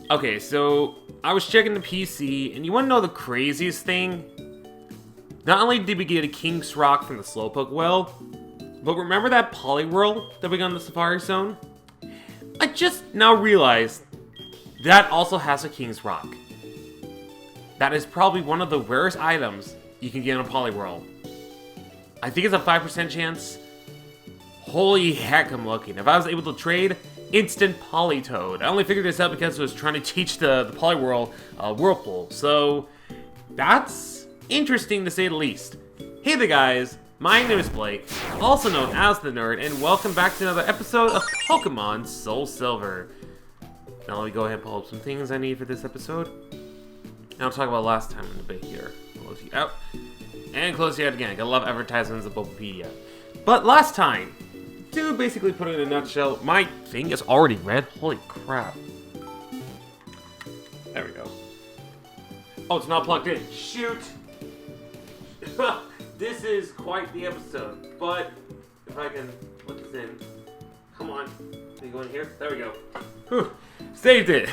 Okay, so I was checking the PC, and you want to know the craziest thing? Not only did we get a King's Rock from the Slowpoke well, but remember that Poliwhirl that we got in the Safari Zone? I just now realized that also has a King's Rock. That is probably one of the rarest items you can get in a Poliwhirl. I think it's a 5% chance. Holy heck, I'm looking. If I was able to trade, instant Politoed. I only figured this out because I was trying to teach the Poliwhirl Whirlpool. So, that's interesting to say the least. Hey there guys, my name is Blake, also known as The Nerd, and welcome back to another episode of Pokémon SoulSilver. Now let me go ahead and pull up some things I need for this episode. And I'll talk about last time in a bit here. Close you out. And close you out again. I love advertisements of Bulbapedia. But last time, to basically put it in a nutshell, my thing is already red. Holy crap. There we go. Oh, it's not plugged in. Shoot! This is quite the episode. But if I can put this in. Come on. Can you go in here? There we go. Whew. Saved it.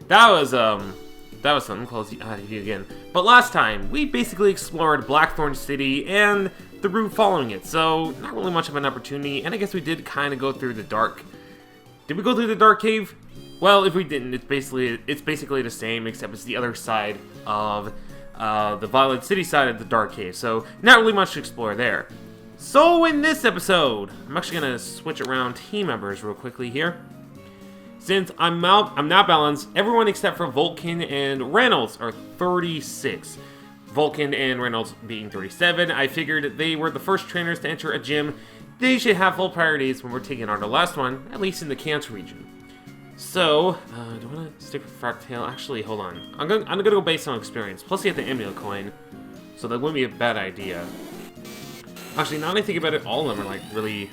That was something. Close out of you again. But last time, we basically explored Blackthorn City and the route following it, so not really much of an opportunity, and I guess we did kind of go through the dark... Did we go through the dark cave? Well, if we didn't, it's basically the same, except it's the other side of the Violet City side of the dark cave, so not really much to explore there. So in this episode, I'm actually going to switch around team members real quickly here. Since I'm not balanced, everyone except for Vulcan and Reynolds are 36. Vulcan and Reynolds being 37, I figured they were the first trainers to enter a gym. They should have full priorities when we're taking on the last one, at least in the Kanto region. So, do I want to stick with Fractail? Actually, hold on. I'm gonna go based on experience. Plus, you have the Amulet coin, so that wouldn't be a bad idea. Actually, now that I think about it, all of them are like really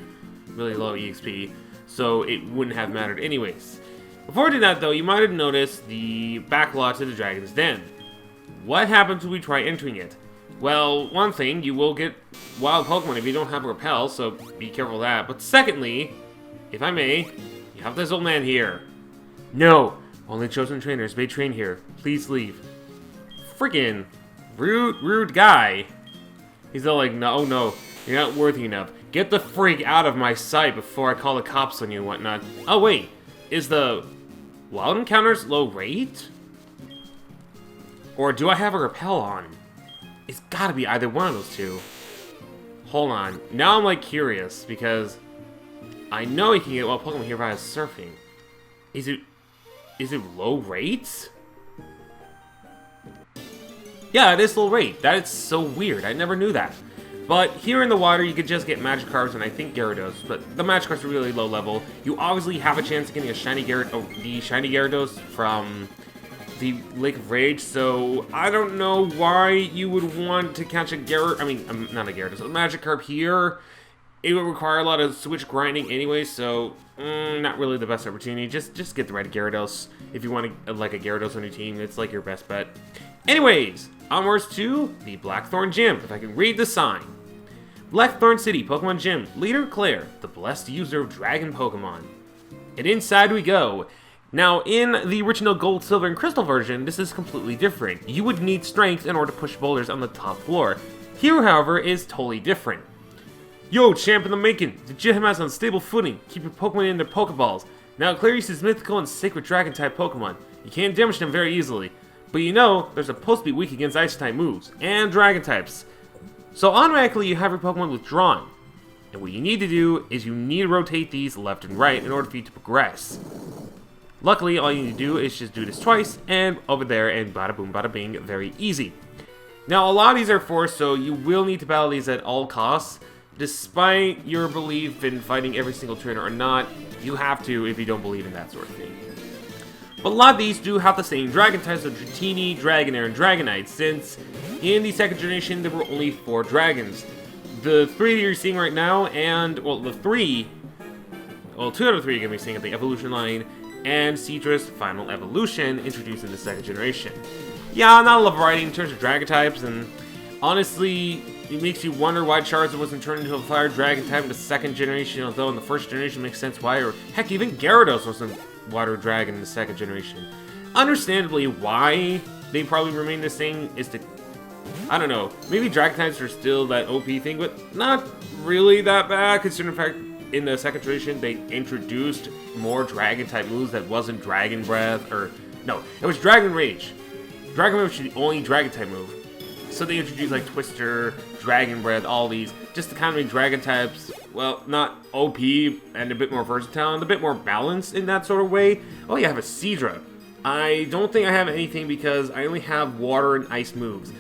low EXP, so it wouldn't have mattered anyways. Before I did that, though, you might have noticed the backlot to the Dragon's Den. What happens when we try entering it? Well, one thing, you will get wild Pokemon if you don't have a Repel, so be careful of that. But secondly, if I may, you have this old man here. No! Only chosen trainers may train here. Please leave. Friggin' rude guy. He's all like, no, you're not worthy enough. Get the freak out of my sight before I call the cops on you and whatnot. Oh wait, is the wild encounters low rate? Or do I have a Repel on? It's gotta be either one of those two. Hold on. Now I'm like curious because I know you can get wild Pokemon here via surfing. Is it low rates? Yeah, it is low rate. That is so weird. I never knew that. But here in the water, you could just get Magikarps and I think Gyarados, but the Magikarps are really low level. You obviously have a chance of getting a shiny the shiny Gyarados from the Lake of Rage, so I don't know why you would want to catch a not a Gyarados, a Magikarp here. It would require a lot of switch grinding anyway, so not really the best opportunity. Just get the right Gyarados if you want like a Gyarados on your team. It's like your best bet. Anyways, onwards to the Blackthorn Gym, if I can read the sign. Blackthorn City Pokemon Gym, Leader Claire, the blessed user of Dragon Pokemon. And inside we go. Now, in the original Gold, Silver, and Crystal version, this is completely different. You would need strength in order to push boulders on the top floor. Here, however, is totally different. Yo, champ in the making! The gym has on stable footing. Keep your Pokemon in their Pokeballs. Now, Claire uses mythical and sacred Dragon-type Pokemon. You can't damage them very easily. But you know, they're supposed to be weak against Ice-type moves, and Dragon-types. So automatically, you have your Pokemon withdrawn. And what you need to do is you need to rotate these left and right in order for you to progress. Luckily, all you need to do is just do this twice, and over there, and bada boom, bada bing, very easy. Now, a lot of these are forced, so you will need to battle these at all costs. Despite your belief in fighting every single trainer or not, you have to if you don't believe in that sort of thing. But a lot of these do have the same Dragon types of Dratini, Dragonair, and Dragonite, since in the second generation there were only 4 dragons. The 3 that you're seeing right now, and, well, 2 out of 3 you're going to be seeing at the evolution line, and Citrus Final Evolution introduced in the second generation. Yeah, not a lot of variety in terms of Dragon types, and honestly, it makes you wonder why Charizard wasn't turned into a Fire Dragon type in the second generation, although in the first generation it makes sense why, or heck, even Gyarados wasn't Water Dragon in the second generation. Understandably, why they probably remain the same is to... I don't know. Maybe Dragon types are still that OP thing, but not really that bad, considering the fact in the second generation they introduced more Dragon type moves that wasn't Dragon Breath, or... No, it was Dragon Rage. Dragon Rage was the only Dragon type move. So they introduced like Twister, Dragon Breath, all these, just to kind of make Dragon types, well, not OP, and a bit more versatile, and a bit more balanced in that sort of way. Oh yeah, I have a Seadra. I don't think I have anything because I only have Water and Ice moves.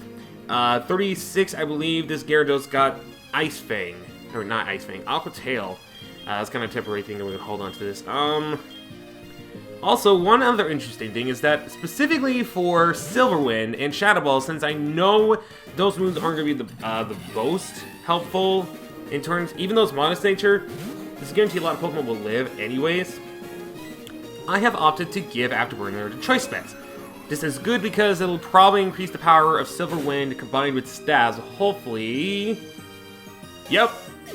36, I believe, this Gyarados got Ice Fang. Or not Ice Fang, Aqua Tail. That's kind of a temporary thing that we're going to hold on to this. Also, one other interesting thing is that specifically for Silverwind and Shadow Ball, since I know those moves aren't going to be the most helpful in terms, even though it's modest nature, this is guaranteed a lot of Pokemon will live anyways. I have opted to give Afterburner to Choice Specs. This is good because it'll probably increase the power of Silverwind combined with stabs, hopefully. Yep,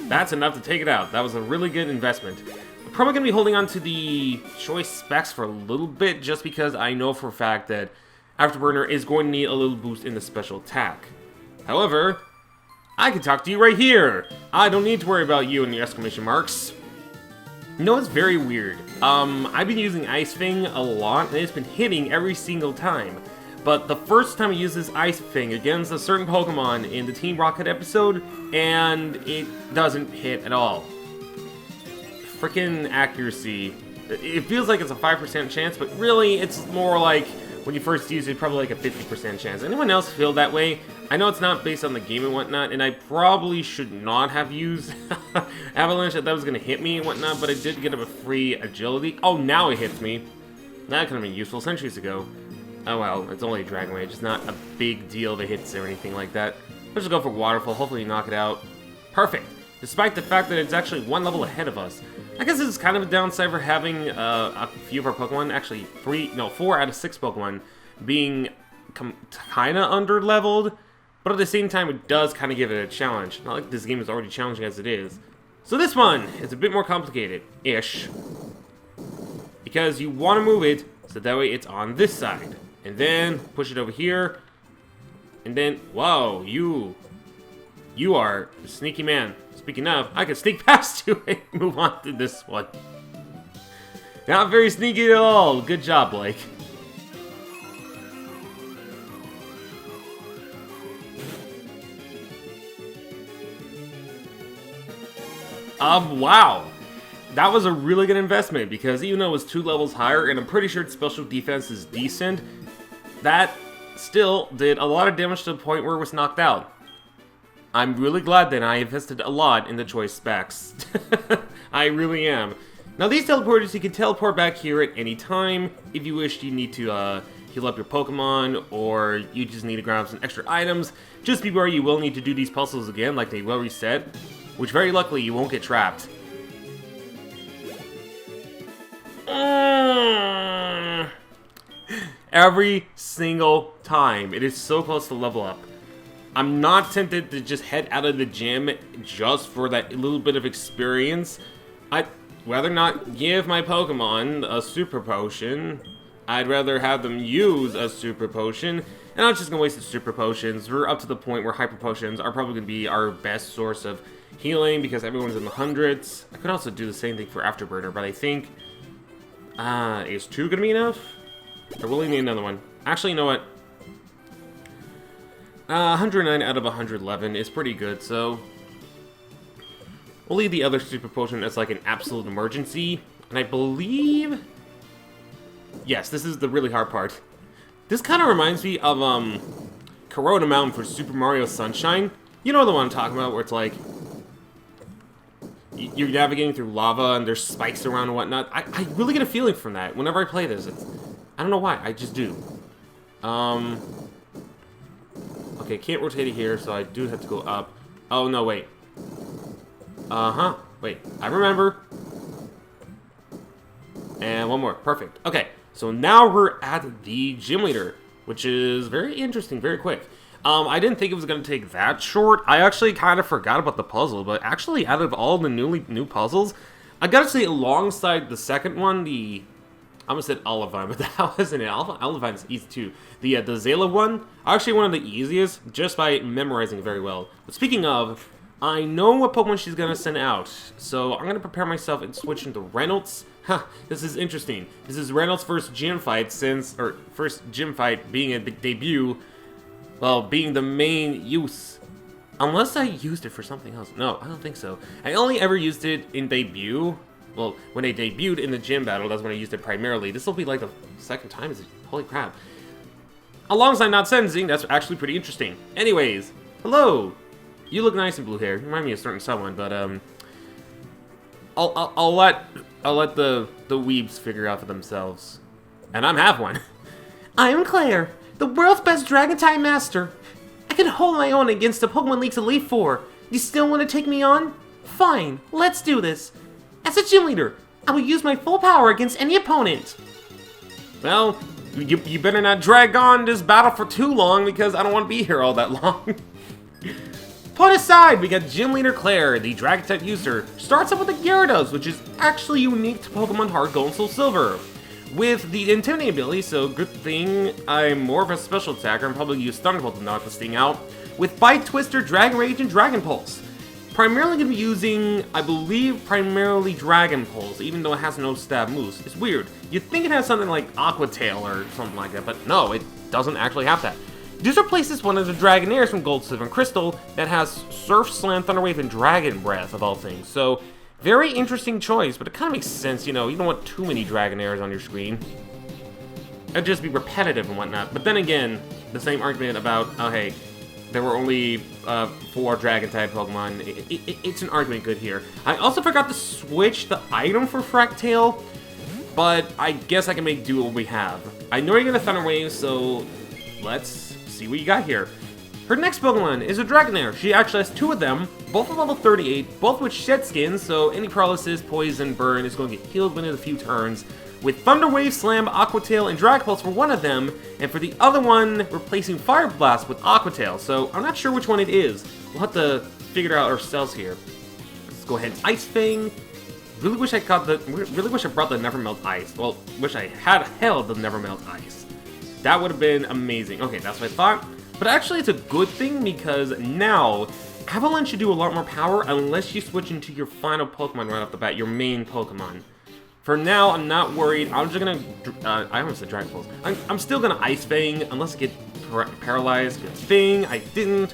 that's enough to take it out. That was a really good investment. I'm probably going to be holding on to the Choice Specs for a little bit just because I know for a fact that Afterburner is going to need a little boost in the special attack. However, I can talk to you right here. I don't need to worry about you and the exclamation marks. You know, it's very weird. I've been using Ice Fang a lot, and it's been hitting every single time. But the first time I used this Ice Fang against a certain Pokemon in the Team Rocket episode, and it doesn't hit at all. Freaking accuracy. It feels like it's a 5% chance, but really, it's more like when you first use it, probably like a 50% chance. Anyone else feel that way? I know it's not based on the game and whatnot, and I probably should not have used Avalanche if that was going to hit me and whatnot, but I did get a free agility. Oh, now it hits me. That could have been useful centuries ago. Oh well, it's only a Dragon Rage. It's not a big deal if it hits or anything like that. Let's just go for Waterfall, hopefully knock it out. Perfect! Despite the fact that it's actually one level ahead of us. I guess this is kind of a downside for having a few of our Pokemon, actually 4 out of 6 Pokemon, being kind of under-leveled. But at the same time, it does kind of give it a challenge. Not like this game is already challenging as it is. So this one is a bit more complicated-ish. Because you want to move it, so that way it's on this side. And then push it over here. And then, wow, you are a sneaky man. Speaking of, I can sneak past you and move on to this one. Not very sneaky at all. Good job, Blake. Wow. That was a really good investment because even though it was 2 levels higher, and I'm pretty sure its special defense is decent, that still did a lot of damage to the point where it was knocked out. I'm really glad that I invested a lot in the Choice Specs. I really am. Now these teleporters, you can teleport back here at any time. If you wish, you need to heal up your Pokemon, or you just need to grab some extra items. Just be aware you will need to do these puzzles again, like they will reset. Which, very luckily, you won't get trapped. Every single time. It is so close to level up. I'm not tempted to just head out of the gym just for that little bit of experience. I'd rather not give my Pokemon a Super Potion. I'd rather have them use a Super Potion. And I'm just going to waste the Super Potions. We're up to the point where Hyper Potions are probably going to be our best source of healing because everyone's in the hundreds. I could also do the same thing for Afterburner, but I think is 2 gonna be enough? I really need another one. Actually, you know what? 109 out of 111 is pretty good, so we'll leave the other Super Potion as like an absolute emergency. And I believe, yes, this is the really hard part. This kind of reminds me of Corona Mountain for Super Mario Sunshine. You know the one I'm talking about, where it's like you're navigating through lava and there's spikes around and whatnot. I really get a feeling from that whenever I play this. I don't know why, I just do. Okay, can't rotate it here, so I do have to go up. Oh, no, wait. Wait, I remember. And one more, perfect. Okay, so now we're at the gym leader, which is very interesting, very quick. I didn't think it was going to take that short. I actually kind of forgot about the puzzle, but actually out of all the new puzzles, I gotta say alongside the second one, the I almost said Olivine, but that wasn't it. Olivine is easy too. The Zayla one, actually one of the easiest, just by memorizing it very well. But speaking of, I know what Pokemon she's gonna send out, so I'm gonna prepare myself and switch into Reynolds. Huh, this is interesting. This is Reynolds' first gym fight first gym fight being a debut, well, being the main use. Unless I used it for something else. No, I don't think so. I only ever used it in debut. Well, when I debuted in the gym battle, that's when I used it primarily. This will be like the second time. Holy crap. Alongside not sensing, that's actually pretty interesting. Anyways, hello. You look nice in blue hair. You remind me of a certain someone, but I'll let the weebs figure out for themselves. And I'm half one. I am Claire, the world's best Dragon-type master. I can hold my own against the Pokemon League's Elite Four. You still want to take me on? Fine, let's do this. As a gym leader, I will use my full power against any opponent. Well, you better not drag on this battle for too long because I don't want to be here all that long. Put aside, we got Gym Leader Claire, the Dragon-type user. Starts up with the Gyarados, which is actually unique to Pokemon Heart Gold and Soul Silver. With the Intimidate ability, so good thing I'm more of a special attacker and probably use Thunderbolt to knock this thing out. With Bite, Twister, Dragon Rage, and Dragon Pulse. Primarily going to be using, I believe, primarily Dragon Pulse, even though it has no stab moves. It's weird. You'd think it has something like Aqua Tail or something like that, but no, it doesn't actually have that. This replaces one of the Dragonairs from Gold, Silver, and Crystal that has Surf, Slam, Thunder Wave, and Dragon Breath, of all things. So, very interesting choice, but it kind of makes sense, you know, you don't want too many Dragonairs on your screen. It'd just be repetitive and whatnot. But then again, the same argument about, oh hey, there were only 4 Dragon-type Pokemon. It's an argument good here. I also forgot to switch the item for Fractail, but I guess I can make do what we have. I know you're gonna Thunder Wave, so let's see what you got here. Her next Pokemon is a Dragonair. She actually has 2 of them, both at level 38, both with Shed Skin, so any paralysis, poison, burn is going to get healed within a few turns. With Thunder Wave, Slam, Aqua Tail, and Dragon Pulse for one of them, and for the other one, replacing Fire Blast with Aqua Tail. So I'm not sure which one it is. We'll have to figure it out ourselves here. Let's go ahead and Ice Fang. Really wish I brought the Never Melt Ice. Well, wish I had held the Never Melt Ice. That would have been amazing. Okay, that's what I thought. But actually, it's a good thing because now Avalanche should do a lot more power unless you switch into your final Pokemon right off the bat, your main Pokemon. For now, I'm not worried. I'm just gonna, I almost said Dragon Pulse. I'm still gonna Ice Fang unless I get paralyzed. Good thing I didn't.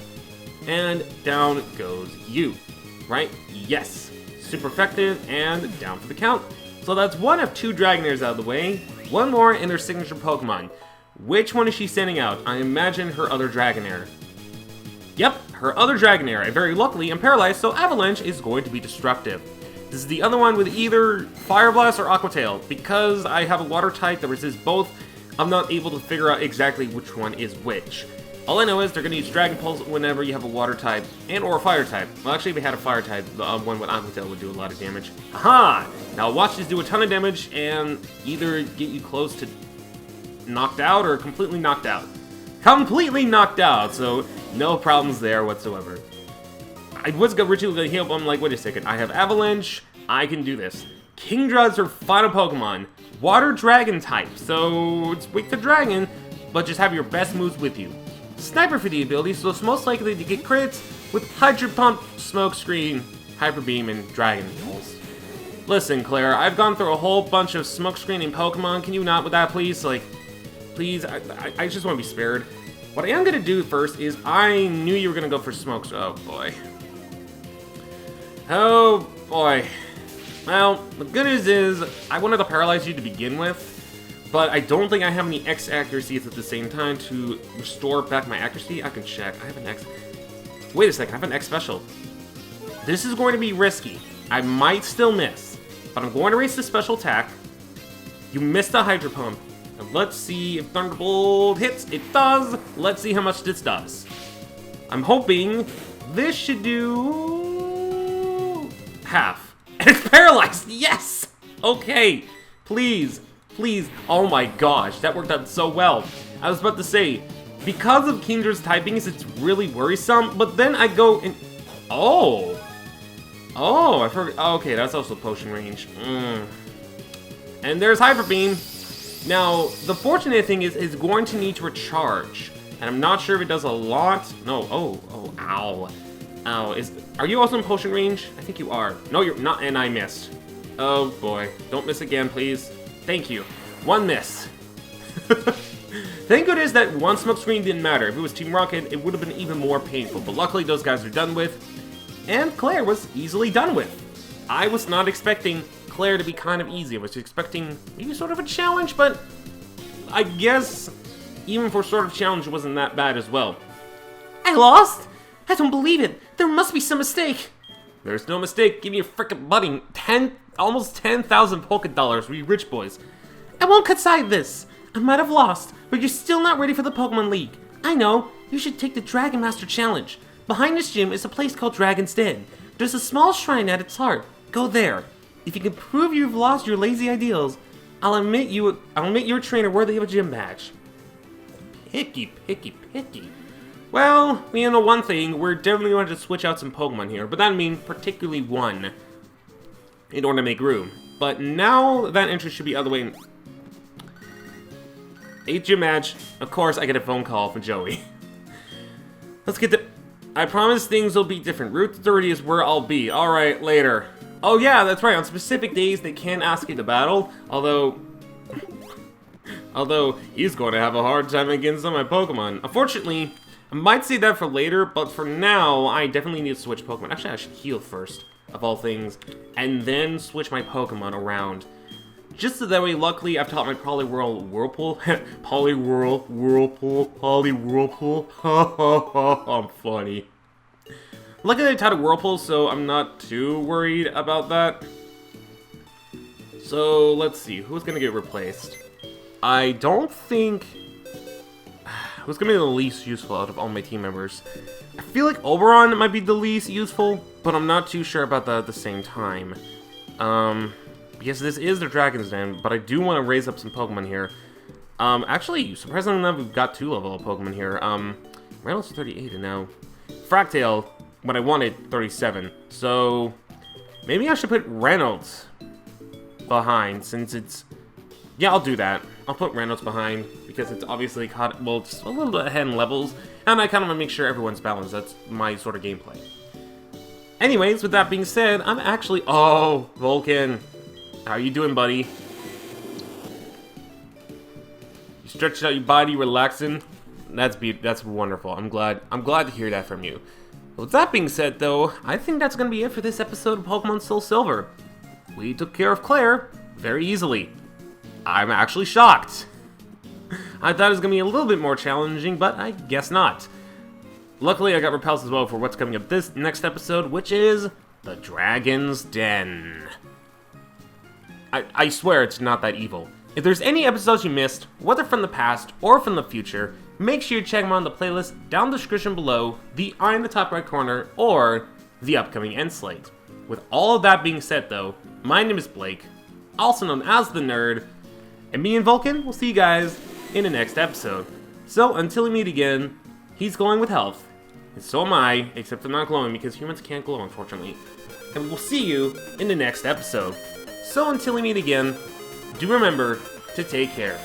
And down goes you, right? Yes. Super effective and down for the count. So that's one of 2 Dragonairs out of the way. One more in their signature Pokemon. Which one is she sending out? I imagine her other Dragonair. Yep, her other Dragonair. I very luckily am paralyzed, so Avalanche is going to be destructive. This is the other one with either Fire Blast or Aqua Tail. Because I have a water type that resists both, I'm not able to figure out exactly which one is which. All I know is they're going to use Dragon Pulse whenever you have a water type and or a fire type. Well, actually, if we had a fire type, the one with Aqua Tail would do a lot of damage. Aha! Now watch this do a ton of damage and either get you close to knocked out or completely knocked out. Completely knocked out, so no problems there whatsoever. I was originally going to heal, but I'm like, wait a second, I have Avalanche, I can do this. Kingdra is her final Pokemon, Water Dragon type, so it's weak to Dragon, but just have your best moves with you. Sniper for the ability, so it's most likely to get crits with Hydro Pump, Smoke Screen, Hyper Beam, and Dragon Pulse. Listen, Claire, I've gone through a whole bunch of Smoke Screening Pokemon, can you not with that, please? Like, please, I just want to be spared. What I am going to do first is, I knew you were going to go for smokes. Oh, boy. Oh, boy. Well, the good news is, I wanted to paralyze you to begin with, but I don't think I have any X accuracies at the same time to restore back my accuracy. I can check. I have an X. Wait a second, I have an X special. This is going to be risky. I might still miss, but I'm going to raise the special attack. You missed the Hydro Pump. And let's see if Thunderbolt hits. It does. Let's see how much this does. I'm hoping this should do half. And it's paralyzed. Yes. Okay. Please. Please. Oh my gosh. That worked out so well. I was about to say, because of Kindra's typings, it's really worrisome. But then I go and... Oh. Oh, I forgot. Okay, that's also potion range. And there's Hyper Beam. Now, the fortunate thing is it's going to need to recharge. And I'm not sure if it does a lot. No, oh, ow. Ow, are you also in potion range? I think you are. No, you're not, and I missed. Oh boy, don't miss again, please. Thank you. One miss. Thank goodness that one smoke screen didn't matter. If it was Team Rocket, it would have been even more painful. But luckily, those guys are done with. And Claire was easily done with. I was not expecting Claire to be kind of easy. I was expecting maybe sort of a challenge, but I guess even for sort of challenge, it wasn't that bad as well. I lost? I don't believe it. There must be some mistake. There's no mistake. Give me a frickin' money. Almost 10,000 Poké Dollars. We rich boys. I won't cut side this. I might have lost, but you're still not ready for the Pokemon League. I know. You should take the Dragon Master Challenge. Behind this gym is a place called Dragon's Den. There's a small shrine at its heart. Go there. If you can prove you've lost your lazy ideals, I'll admit you're a trainer worthy of a gym badge. Picky. Well, we know one thing. We're definitely going to switch out some Pokemon here, but that means particularly one in order to make room. But now that entry should be out of the way. 8 gym match. Of course, I get a phone call from Joey. Let's get to... I promise things will be different. Route 30 is where I'll be. Alright, later. Oh yeah, that's right. On specific days, they can ask you to battle. Although he's going to have a hard time against some of my Pokemon. Unfortunately, I might say that for later, but for now, I definitely need to switch Pokemon. Actually, I should heal first, of all things, and then switch my Pokemon around. Just so that way, luckily, I've taught my Whirlpool. I'm funny. Luckily, I taught a Whirlpool, so I'm not too worried about that. So, let's see. Who's gonna get replaced? I don't think... Who's gonna be the least useful out of all my team members? I feel like Oberon might be the least useful, but I'm not too sure about that at the same time. Because this is the Dragon's Den, but I do want to raise up some Pokemon here. Actually, surprisingly enough, we've got 2 level Pokemon here. Reynolds 38 and now Fractail, when I wanted, 37. So, maybe I should put Reynolds behind, since it's... Yeah, I'll do that. I'll put Reynolds behind, because it's obviously caught, well, it's a little bit ahead in levels, and I kind of want to make sure everyone's balanced. That's my sort of gameplay. Anyways, with that being said, I'm actually... Oh, Vulcan. How you doing, buddy? You stretched out your body, relaxing. That's wonderful. I'm glad to hear that from you. With that being said, though, I think that's gonna be it for this episode of Pokémon SoulSilver. We took care of Claire very easily. I'm actually shocked. I thought it was gonna be a little bit more challenging, but I guess not. Luckily, I got repulsed as well for what's coming up this next episode, which is the Dragon's Den. I swear it's not that evil. If there's any episodes you missed, whether from the past or from the future, make sure you check them out in the playlist down the description below, the eye in the top right corner, or the upcoming end slate. With all of that being said though, my name is Blake, also known as The Nerd, and me and Vulcan will see you guys in the next episode. So until we meet again, he's glowing with health, and so am I, except I'm not glowing because humans can't glow unfortunately. And we'll see you in the next episode. So until we meet again, do remember to take care.